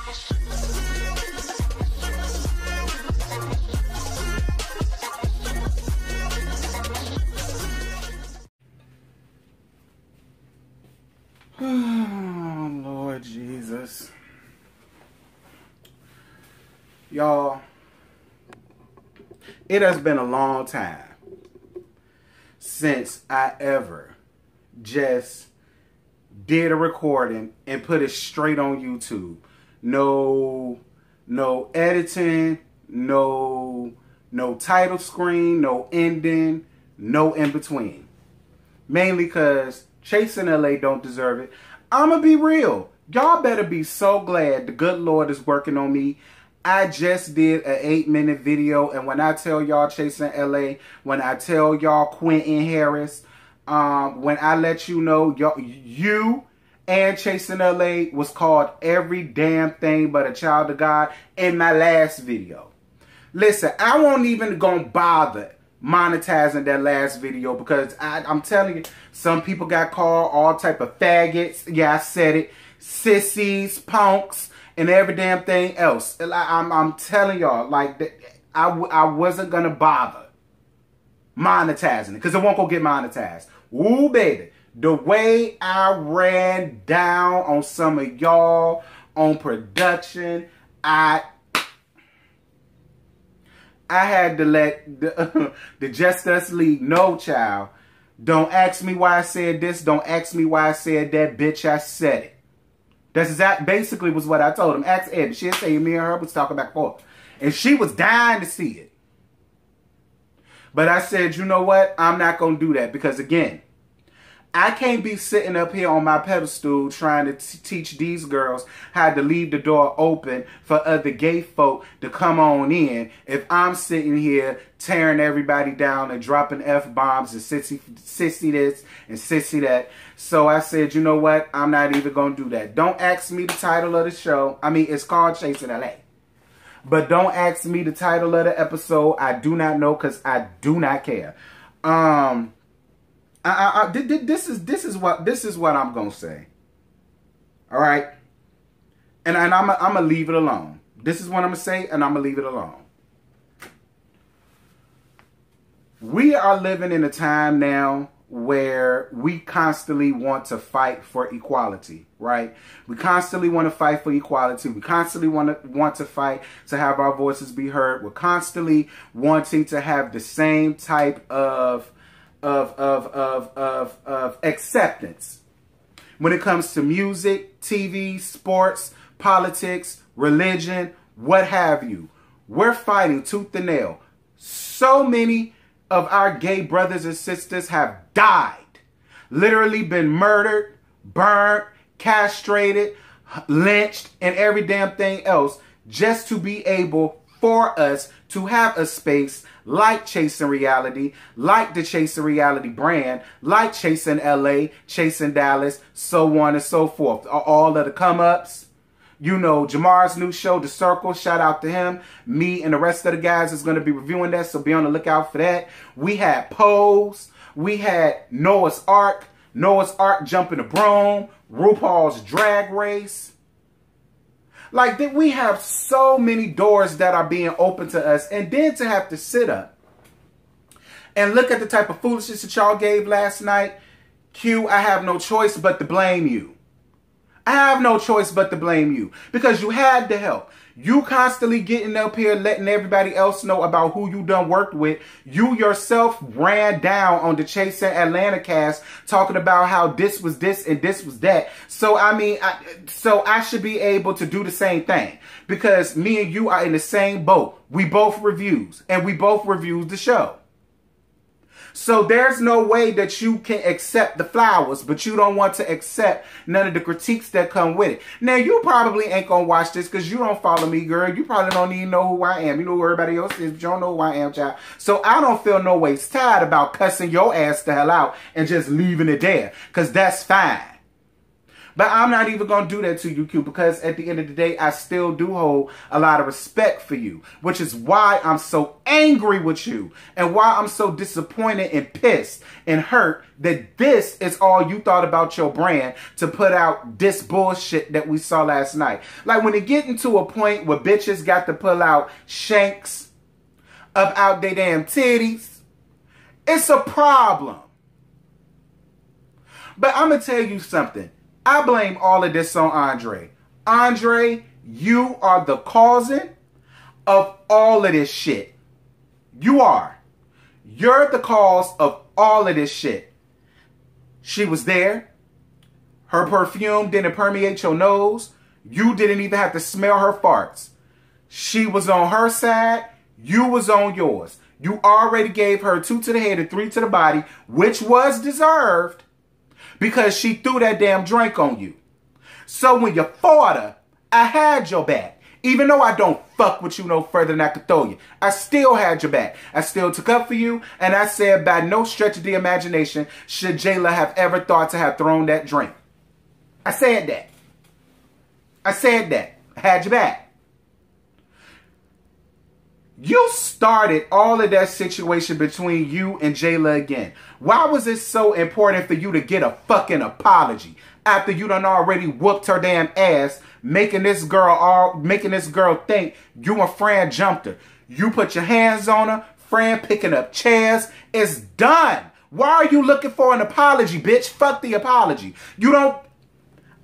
Oh, Lord Jesus. Y'all, it has been a long time since I ever just did a recording and put it straight on YouTube. No editing, no title screen, no ending, no in between. Mainly because Chasing LA don't deserve it. I'ma be real. Y'all better be so glad the good Lord is working on me. I just did an 8-minute video, and when I tell y'all Chasing LA, when I tell y'all Quentin Harris, when I let you know you and Chasing LA was called every damn thing but a child of God in my last video. Listen, I won't even gonna bother monetizing that last video because I'm telling you, some people got called all type of faggots. Yeah, I said it. Sissies, punks, and every damn thing else. I'm telling y'all, like, I wasn't gonna bother monetizing it because it won't go get monetized. Ooh, baby. The way I ran down on some of y'all on production, I had to let the Just Us League know, child. Don't ask me why I said this. Don't ask me why I said that. Bitch, I said it. That's basically was what I told him. Ask Ed. She'll say me and her was talking back and forth. And she was dying to see it. But I said, you know what? I'm not going to do that. Because again, I can't be sitting up here on my pedestal trying to teach these girls how to leave the door open for other gay folk to come on in if I'm sitting here tearing everybody down and dropping F-bombs and sissy this and sissy that. So I said, you know what? I'm not even going to do that. Don't ask me the title of the show. I mean, it's called Chasing LA. But don't ask me the title of the episode. I do not know because I do not care. This is what I'm gonna say. All right, and I'm gonna leave it alone. This is what I'm gonna say, and I'm gonna leave it alone. We are living in a time now where we constantly want to fight for equality, right? We constantly want to fight for equality. We constantly want to fight to have our voices be heard. We're constantly wanting to have the same type of acceptance when it comes to music, TV, sports, politics, religion, what have you. We're fighting tooth and nail. So many of our gay brothers and sisters have died, literally been murdered, burnt, castrated, lynched, and every damn thing else just to be able for us to have a space like Chasing Reality, like the Chasing Reality brand, like Chasing LA, Chasing Dallas, so on and so forth. All of the come-ups. You know, Jamar's new show, The Circle, shout out to him. Me and the rest of the guys is going to be reviewing that, so be on the lookout for that. We had Pose. We had Noah's Ark jumping the broom. RuPaul's Drag Race. Like, we have so many doors that are being open to us. And then to have to sit up and look at the type of foolishness that y'all gave last night. Q, I have no choice but to blame you. I have no choice but to blame you. Because you had the help. You constantly getting up here letting everybody else know about who you done worked with. You yourself ran down on the Chasing Atlanta cast talking about how this was this and this was that. So, I mean, I should be able to do the same thing. Because me and you are in the same boat. We both reviews. And we both reviewed the show. So there's no way that you can accept the flowers, but you don't want to accept none of the critiques that come with it. Now, you probably ain't going to watch this because you don't follow me, girl. You probably don't even know who I am. You know who everybody else is, but you don't know who I am, child. So I don't feel no ways tired about cussing your ass the hell out and just leaving it there because that's fine. But I'm not even going to do that to you, Q, because at the end of the day, I still do hold a lot of respect for you, which is why I'm so angry with you and why I'm so disappointed and pissed and hurt that this is all you thought about your brand to put out this bullshit that we saw last night. Like when it get into a point where bitches got to pull out shanks up out their damn titties, it's a problem. But I'm going to tell you something. I blame all of this on Andre. Andre, you are the causing of all of this shit. You are. You're the cause of all of this shit. She was there. Her perfume didn't permeate your nose. You didn't even have to smell her farts. She was on her side. You was on yours. You already gave her 2 to the head and 3 to the body, which was deserved. Because she threw that damn drink on you. So when you fought her, I had your back. Even though I don't fuck with you no further than I could throw you. I still had your back. I still took up for you. And I said by no stretch of the imagination should Jayla have ever thought to have thrown that drink. I said that. I said that. I had your back. You started all of that situation between you and Jayla again. Why was it so important for you to get a fucking apology after you done already whooped her damn ass, making this girl think you and Fran jumped her? You put your hands on her, Fran picking up chairs. It's done. Why are you looking for an apology, bitch? Fuck the apology. You don't.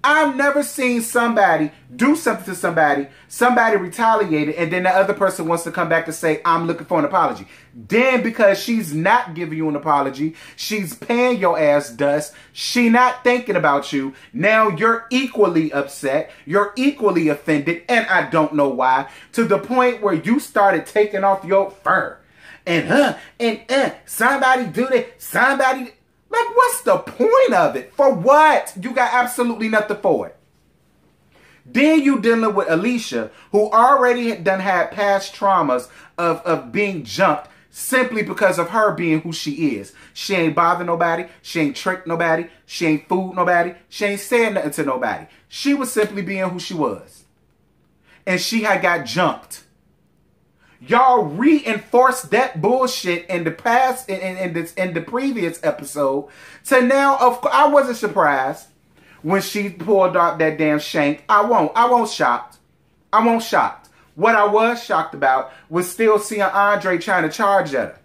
I've never seen somebody do something to somebody retaliated, and then the other person wants to come back to say, I'm looking for an apology. Then because she's not giving you an apology, she's paying your ass dust, she not thinking about you, now you're equally upset, you're equally offended, and I don't know why, to the point where you started taking off your fur. And somebody do that, somebody... Like, what's the point of it? For what? You got absolutely nothing for it. Then you dealing with Alicia, who already had past traumas of being jumped simply because of her being who she is. She ain't bothered nobody. She ain't tricked nobody. She ain't fooled nobody. She ain't said nothing to nobody. She was simply being who she was. And she had got jumped. Y'all reinforced that bullshit in the past, in the previous episode. To now, of course, I wasn't surprised when she pulled out that damn shank. I won't shocked. I won't shocked. What I was shocked about was still seeing Andre trying to charge at her.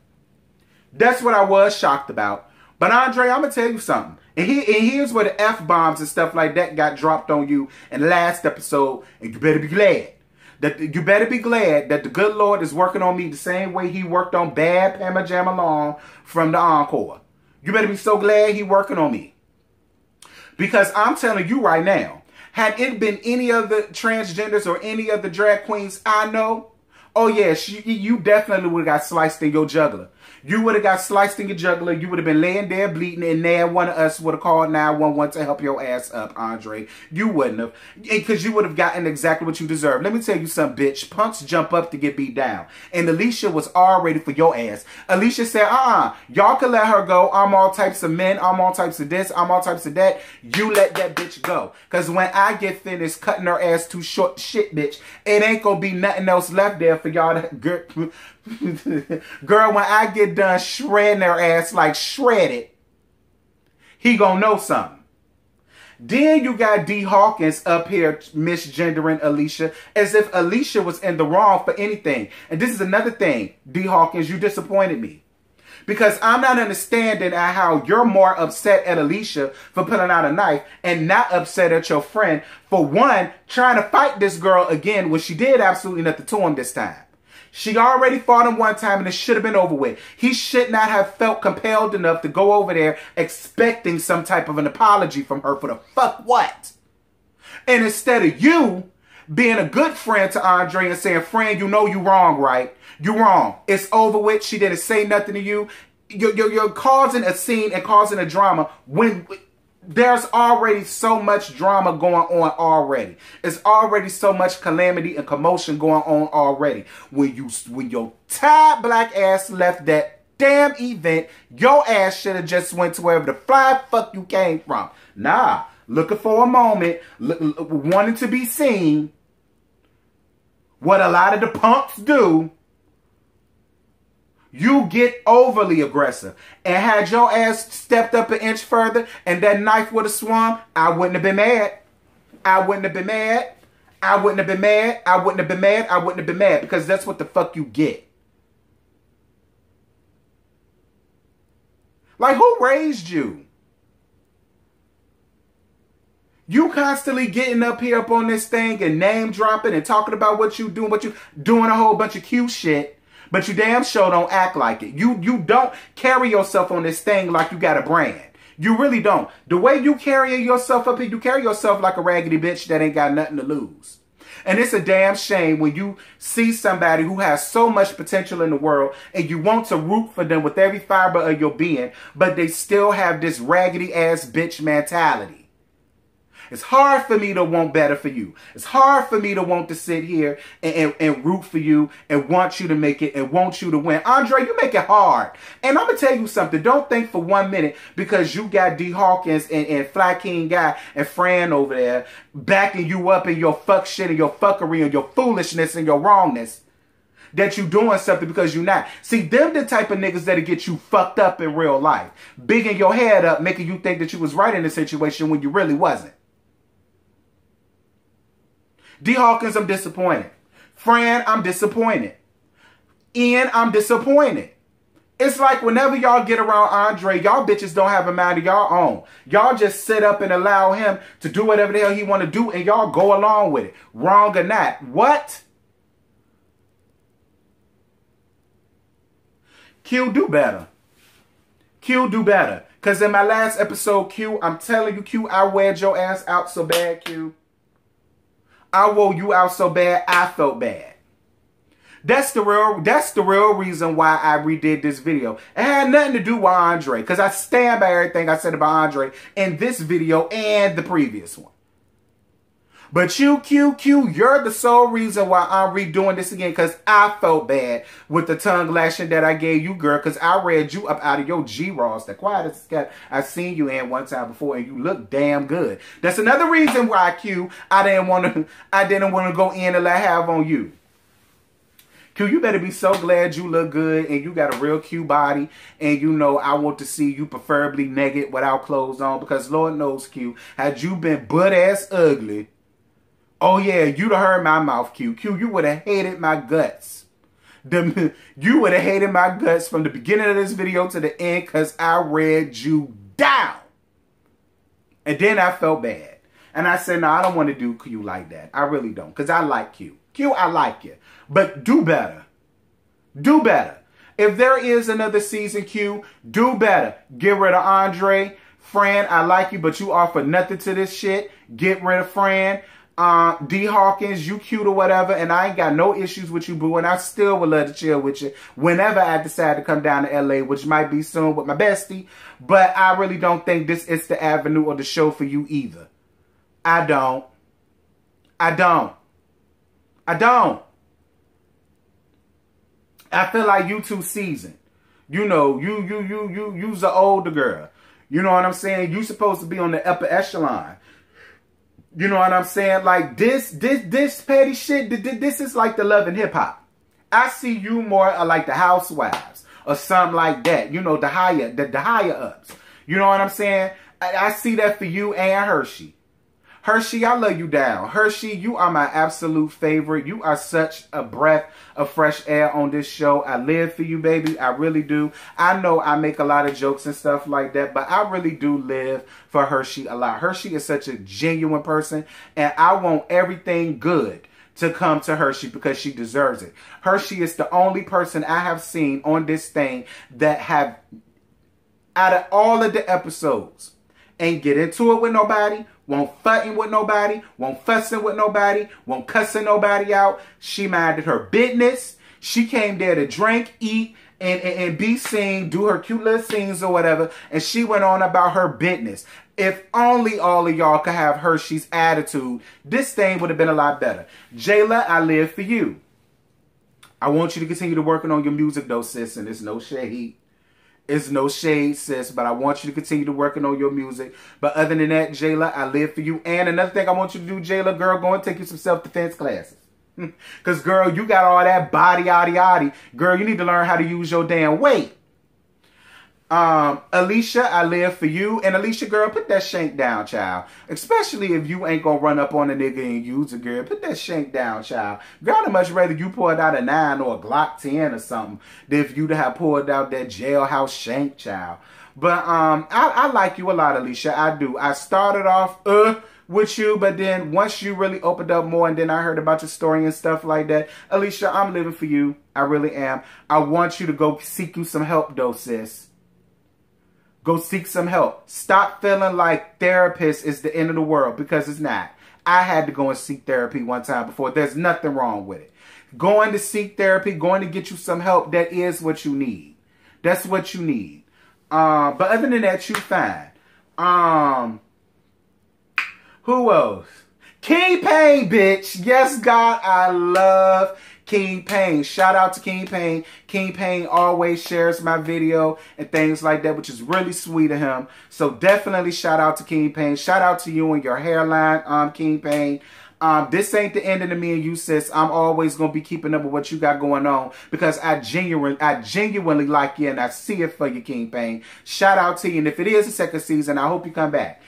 That's what I was shocked about. But Andre, I'm going to tell you something. And here's where the F-bombs and stuff like that got dropped on you in the last episode. And you better be glad. You better be glad that the good Lord is working on me the same way he worked on Bad Pamma Jamma Long from the Encore. You better be so glad he working on me. Because I'm telling you right now, had it been any of the transgenders or any of the drag queens I know, oh yeah, you definitely would have got sliced in your jugular. You would have got sliced in your jugular. You would have been laying there bleeding, and then one of us would have called 911 to help your ass up, Andre. You wouldn't have. Because you would have gotten exactly what you deserve. Let me tell you something, bitch. Punks jump up to get beat down. And Alicia was all ready for your ass. Alicia said, y'all can let her go. I'm all types of men. I'm all types of this. I'm all types of that. You let that bitch go. Because when I get finished cutting her ass too short, shit, bitch, it ain't going to be nothing else left there for y'all to... Girl, when I get done shredding her ass like shredded, he gonna know something. Then you got D. Hawkins up here misgendering Alicia as if Alicia was in the wrong for anything. And this is another thing, D. Hawkins, you disappointed me. Because I'm not understanding how you're more upset at Alicia for pulling out a knife and not upset at your friend for, one, trying to fight this girl again when she did absolutely nothing to him this time. She already fought him one time and it should have been over with. He should not have felt compelled enough to go over there expecting some type of an apology from her for the fuck what? And instead of you being a good friend to Andre and saying, friend, you know you wrong, right? You wrong. It's over with. She didn't say nothing to you. You're causing a scene and causing a drama when... There's already so much drama going on already. It's already so much calamity and commotion going on already. When your tired black ass left that damn event, your ass should have just went to wherever the fly fuck you came from. Nah, looking for a moment, wanting to be seen, what a lot of the punks do, you get overly aggressive. And had your ass stepped up an inch further and that knife would have swung, I wouldn't have been mad. I wouldn't have been mad. I wouldn't have been mad. I wouldn't have been mad. I wouldn't have been mad, because that's what the fuck you get. Like, who raised you? You constantly getting up here up on this thing and name dropping and talking about what you doing, doing a whole bunch of cute shit, but you damn sure don't act like it. You don't carry yourself on this thing like you got a brand. You really don't. The way you carry yourself up here, you carry yourself like a raggedy bitch that ain't got nothing to lose. And it's a damn shame when you see somebody who has so much potential in the world and you want to root for them with every fiber of your being, but they still have this raggedy ass bitch mentality. It's hard for me to want better for you. It's hard for me to want to sit here and root for you and want you to make it and want you to win. Andre, you make it hard. And I'm going to tell you something. Don't think for 1 minute because you got D. Hawkins and Fly King Guy and Fran over there backing you up in your fuck shit and your fuckery and your foolishness and your wrongness that you doing something because you not. See, them the type of niggas that'll get you fucked up in real life. Bigging your head up, making you think that you was right in the situation when you really wasn't. D. Hawkins, I'm disappointed. Fran, I'm disappointed. Ian, I'm disappointed. It's like whenever y'all get around Andre, y'all bitches don't have a mind of y'all own. Y'all just sit up and allow him to do whatever the hell he want to do and y'all go along with it. Wrong or not. What? Q, do better. Q, do better. Because in my last episode, Q, I'm telling you, Q, I weared your ass out so bad, Q. I wore you out so bad, I felt bad. That's the real reason why I redid this video. It had nothing to do with Andre, because I stand by everything I said about Andre in this video and the previous one. But you, Q, you're the sole reason why I'm redoing this again, because I felt bad with the tongue lashing that I gave you, girl, because I read you up out of your G-Raws, the quietest cat I've seen you in one time before, and you look damn good. That's another reason why, Q, I didn't want to go in and let have on you. Q, you better be so glad you look good and you got a real cute body, and you know I want to see you preferably naked without clothes on, because Lord knows, Q, had you been butt-ass ugly, oh yeah, you'd have heard my mouth, Q. Q, you would have hated my guts. You would have hated my guts from the beginning of this video to the end, because I read you down. And then I felt bad. And I said, no, I don't want to do Q like that. I really don't, because I like Q. Q, I like you. But do better. Do better. If there is another season, Q, do better. Get rid of Andre. Fran, I like you, but you offer nothing to this shit. Get rid of Fran. D. Hawkins, you cute or whatever, and I ain't got no issues with you, boo, and I still would love to chill with you whenever I decide to come down to LA, which might be soon with my bestie, but I really don't think this is the avenue or the show for you either. I don't. I feel like you too seasoned. You know, you's an older girl. You know what I'm saying? You supposed to be on the upper echelon. You know what I'm saying? Like this petty shit, this is like the Love and Hip Hop. I see you more like the Housewives or something like that. You know, the higher ups. You know what I'm saying? I see that for you and Hershey. Hershey, I love you down. Hershey, you are my absolute favorite. You are such a breath of fresh air on this show. I live for you, baby. I really do. I know I make a lot of jokes and stuff like that, but I really do live for Hershey a lot. Hershey is such a genuine person, and I want everything good to come to Hershey because she deserves it. Hershey is the only person I have seen on this thing that have, out of all of the episodes, ain't get into it with nobody, won't fighting with nobody, won't fussing with nobody, won't cussing nobody out. She minded her business. She came there to drink, eat, and be seen, do her cute little scenes or whatever, and she went on about her business. If only all of y'all could have Hershey's attitude, this thing would have been a lot better. Jayla, I live for you. I want you to continue to working on your music though, sis, and it's no shade. It's no shade, sis, but I want you to continue to working on your music. But other than that, Jayla, I live for you. And another thing I want you to do, Jayla, girl, go and take you some self-defense classes. Because, girl, you got all that body, yaddy, yaddy. Girl, you need to learn how to use your damn weight. Alicia, I live for you. And Alicia, girl, put that shank down, child. Especially if you ain't gonna run up on a nigga and use a girl. Put that shank down, child. Girl, I'd much rather you pulled out a 9 or a Glock 10 or something than if you'd have pulled out that jailhouse shank, child. But I like you a lot, Alicia. I do. I started off with you, but then once you really opened up more and then I heard about your story and stuff like that, Alicia, I'm living for you. I really am. I want you to go seek you some help, though, sis. Go seek some help. Stop feeling like therapist is the end of the world, because it's not. I had to go and seek therapy one time before. There's nothing wrong with it. Going to seek therapy, going to get you some help, that is what you need. That's what you need. But other than that, you fine. Who else? King Payne, bitch. Yes, God, I love King Payne. Shout out to King Payne. King Payne always shares my video and things like that, which is really sweet of him. So definitely shout out to King Payne. Shout out to you and your hairline, King Payne. This ain't the end of the me and you, sis. I'm always going to be keeping up with what you got going on because I genuinely like you and I see it for you, King Payne. Shout out to you. And if it is the second season, I hope you come back.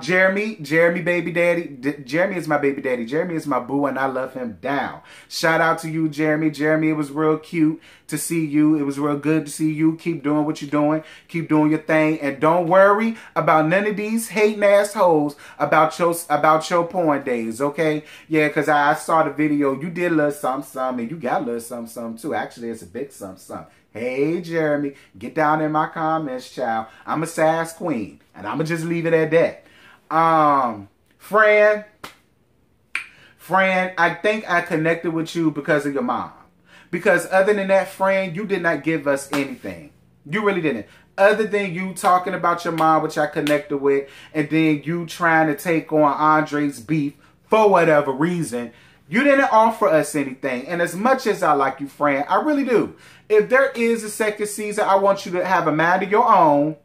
Jeremy, baby daddy. Jeremy is my baby daddy. Jeremy is my boo, and I love him down. Shout out to you, Jeremy. Jeremy, it was real cute to see you. It was real good to see you. Keep doing what you're doing. Keep doing your thing. And don't worry about none of these hating assholes about your porn days, okay? Yeah, because I saw the video. You did a little something, and you got a little something, too. Actually, it's a big something. Hey, Jeremy, get down in my comments, child. I'm a sass queen, and I'm going to just leave it at that. Fran, I think I connected with you because of your mom. Because other than that, Fran, you did not give us anything. You really didn't. Other than you talking about your mom, which I connected with, and then you trying to take on Andre's beef for whatever reason, you didn't offer us anything. And as much as I like you, Fran, I really do. If there is a second season, I want you to have a mind of your own.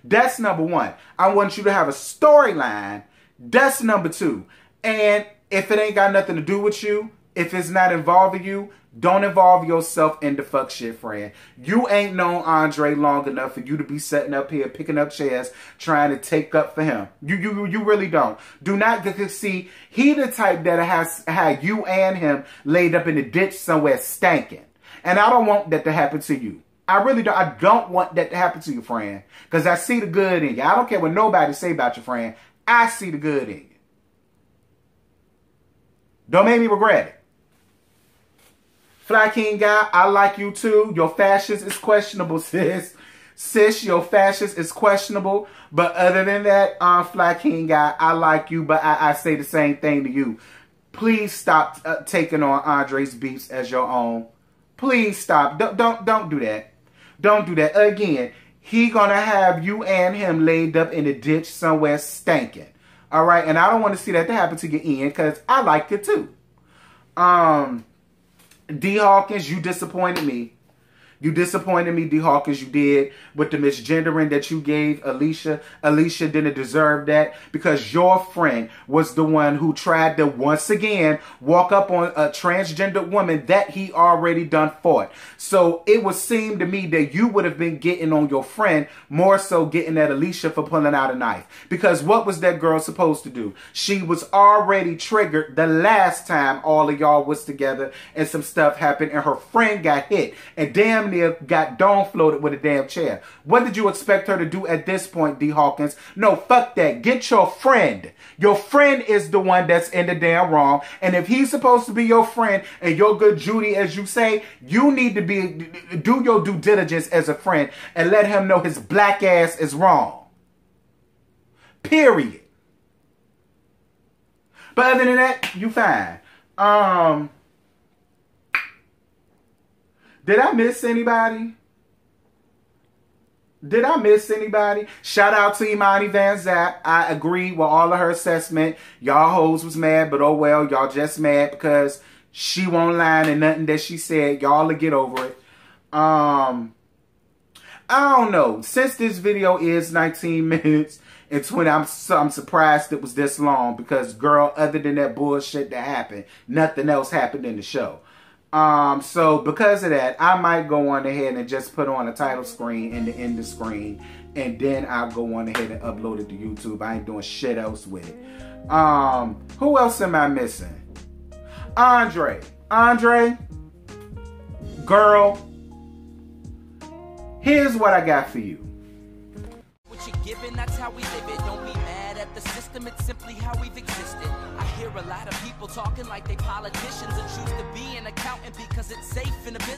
That's number one. I want you to have a storyline. That's number two. And if it ain't got nothing to do with you, if it's not involving you, don't involve yourself in the fuck shit, friend. You ain't known Andre long enough for you to be sitting up here, picking up chairs, trying to take up for him. You really don't. Do not get to see, he the type that has had you and him laid up in the ditch somewhere stanking. And I don't want that to happen to you. I really don't. I don't want that to happen to you, friend. Because I see the good in you. I don't care what nobody say about your friend. I see the good in you. Don't make me regret it. Fly King guy, I like you too. Your fashions is questionable, sis. Sis, your fashions is questionable. But other than that, Fly King guy, I like you. But I say the same thing to you. Please stop taking on Andre's beefs as your own. Please stop. Don't do that. Don't do that. Again, he gonna have you and him laid up in a ditch somewhere stanking. All right? And I don't want to see that to happen to your Ian because I like it too. D. Hawkins, you disappointed me. You disappointed me, D. Hawkins, you did, with the misgendering that you gave Alicia. Alicia didn't deserve that because your friend was the one who tried to, once again, walk up on a transgender woman that he already done fought. So it would seem to me that you would have been getting on your friend, more so getting at Alicia for pulling out a knife. Because what was that girl supposed to do? She was already triggered the last time all of y'all was together and some stuff happened and her friend got hit. And damn near got dome floated with a damn chair. What did you expect her to do at this point, D. Hawkins? No, fuck that. Get your friend. Your friend is the one that's in the damn wrong. And if he's supposed to be your friend and your good Judy, as you say, you need to do your due diligence as a friend and let him know his black ass is wrong. Period. But other than that, you fine. Did I miss anybody? Did I miss anybody? Shout out to Imani Van Zap. I agree with all of her assessment. Y'all hoes was mad, but oh well, y'all just mad because she won't lie and nothing that she said. Y'all will get over it. I don't know. Since this video is 19 minutes and 20, I'm surprised it was this long because, girl, other than that bullshit that happened, nothing else happened in the show. So because of that, I might go on ahead and just put on a title screen and the end of screen, and then I'll go on ahead and upload it to YouTube. I ain't doing shit else with it. Who else am I missing? Andre, girl, here's what I got for you. What you're given, that's how we live it. Don't be mad at the system, it's simply how we've existed. I hear a lot of people talking like they politicians and choose to be an accountant because it's safe in a business.